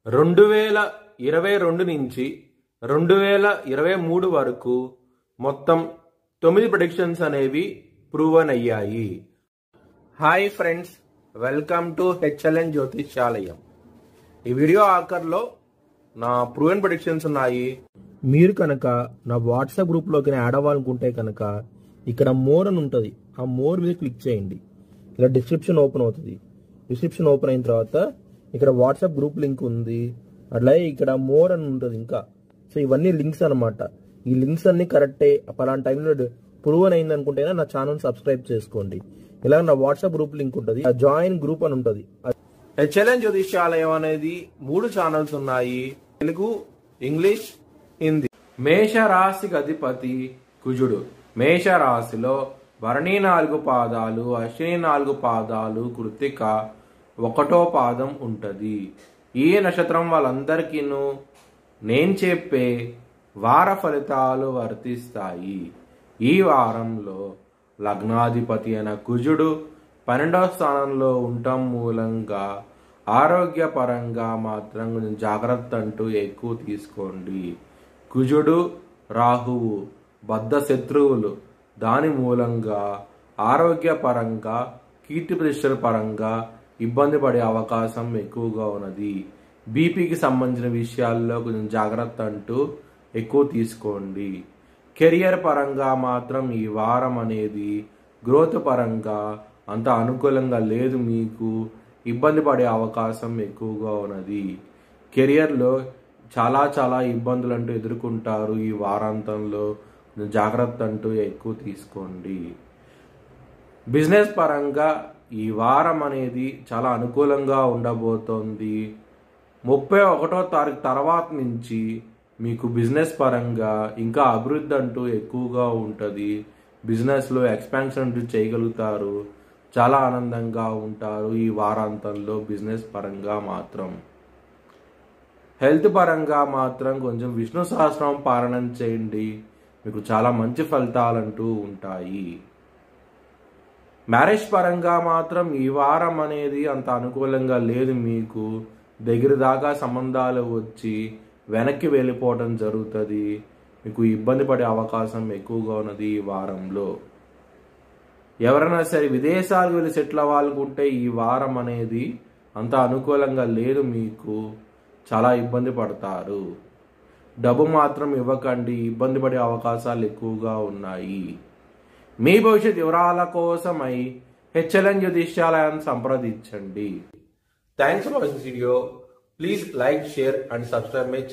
2022 నుంచి 2023 వరకు మొత్తం 9 ప్రెడిక్షన్స్ అనేవి ప్రూవన్ అయ్యాయి. Hi friends, welcome to HLN జ్యోతిష్యాలయం. ఈ వీడియో ఆఖర్లో నా ప్రూవన్ ప్రెడిక్షన్స్ ఉన్నాయి. మీరు కనుక నా వాట్సాప్ గ్రూప్లోకి యాడ్ అవ్వాలనుకుంటే కనుక ఇక్కడ మోర్ అని ఉంటుంది, ఆ మోర్ మీద క్లిక్ చేయండి. ఇలా డిస్క్రిప్షన్ ఓపెన్ అవుతుంది. డిస్క్రిప్షన్ ఓపెన్ అయిన తర్వాత ఇక్కడ వాట్సాప్ గ్రూప్ లింక్ ఉంది, అట్లాగే ఇక్కడ మోర్ అని ఉంటుంది ఇంకా. సో ఇవన్నీ లింక్స్ అనమాట. ఈ లింక్స్ అన్ని కరెక్టే. పలానా టైంలో ప్రూవన్ అయింది అనుకుంటేనే నా ఛానల్ సబ్స్క్రైబ్ చేసుకోండి. ఇలా నా వాట్సాప్ గ్రూప్ లింక్ ఉంటుంది, జాయిన్ గ్రూప్ అని ఉంటుంది. హెచ్ఎల్ఎన్ జ్యోతిష్యాలయం అనేది 3 ఛానల్స్ ఉన్నాయి, తెలుగు, ఇంగ్లీష్, హిందీ. మేషరాశికి అధిపతి కుజుడు. మేషరాశిలో భరణి 4 పాదాలు, అశ్విని 4 పాదాలు, కృత్తిక 1వ పాదం ఉంటది. ఈ నక్షత్రం వాళ్ళందరికీ నేను చెప్పే వార ఫలితాలు వర్తిస్తాయి. ఈ వారంలో లగ్నాధిపతి అయిన కుజుడు 12వ స్థానంలో ఉండటం మూలంగా ఆరోగ్యపరంగా మాత్రం కొంచెం జాగ్రత్త అంటూ ఎక్కువ తీసుకోండి. కుజుడు, రాహువు బద్ధ శత్రువులు. దాని మూలంగా ఆరోగ్యపరంగా, కీర్తి ప్రతిష్టల పరంగా ఇబ్బంది పడే అవకాశం ఎక్కువగా ఉన్నది. బీపీకి సంబంధించిన విషయాల్లో కొంచెం జాగ్రత్త అంటూ ఎక్కువ తీసుకోండి. కెరియర్ పరంగా మాత్రం ఈ వారం అనేది గ్రోత్ పరంగా అంత అనుకూలంగా లేదు. మీకు ఇబ్బంది పడే అవకాశం ఎక్కువగా ఉన్నది. కెరియర్లో చాలా ఇబ్బందులు అంటూ ఎదుర్కొంటారు. ఈ వారాంతంలో జాగ్రత్త అంటూ ఎక్కువ తీసుకోండి. బిజినెస్ పరంగా ఈ వారం అనేది చాలా అనుకూలంగా ఉండబోతోంది. 31వ తారీఖు తర్వాత నుంచి మీకు బిజినెస్ పరంగా ఇంకా అభివృద్ధి అంటూ ఎక్కువగా ఉంటుంది. బిజినెస్లో ఎక్స్పాన్షన్ అంటూ చేయగలుగుతారు. చాలా ఆనందంగా ఉంటారు ఈ వారాంతంలో. బిజినెస్ పరంగా మాత్రం, హెల్త్ పరంగా మాత్రం కొంచెం విష్ణు సహస్రనామం పారాయణం చేయండి, మీకు చాలా మంచి ఫలితాలంటూ ఉంటాయి. మ్యారేజ్ పరంగా మాత్రం ఈ వారం అనేది అంత అనుకూలంగా లేదు. మీకు దగ్గర దాకా సంబంధాలు వచ్చి వెనక్కి వెళ్ళిపోవడం జరుగుతుంది. మీకు ఇబ్బంది పడే అవకాశం ఎక్కువగా ఉన్నది ఈ వారంలో. ఎవరైనా సరే విదేశాలకు వెళ్ళి సెటిల్ అవ్వాలనుకుంటే ఈ వారం అనేది అంత అనుకూలంగా లేదు. మీకు చాలా ఇబ్బంది పడతారు. డబ్బు మాత్రం ఇవ్వకండి, ఇబ్బంది పడే అవకాశాలు ఎక్కువగా ఉన్నాయి. మీ భవిష్యత్ వివరాల కోసమై హెచ్ఎల్ఎన్ జ్యోతిష్యాలయాన్ని సంప్రదించండి. Thanks for watching video. Please like, share and subscribe my channel.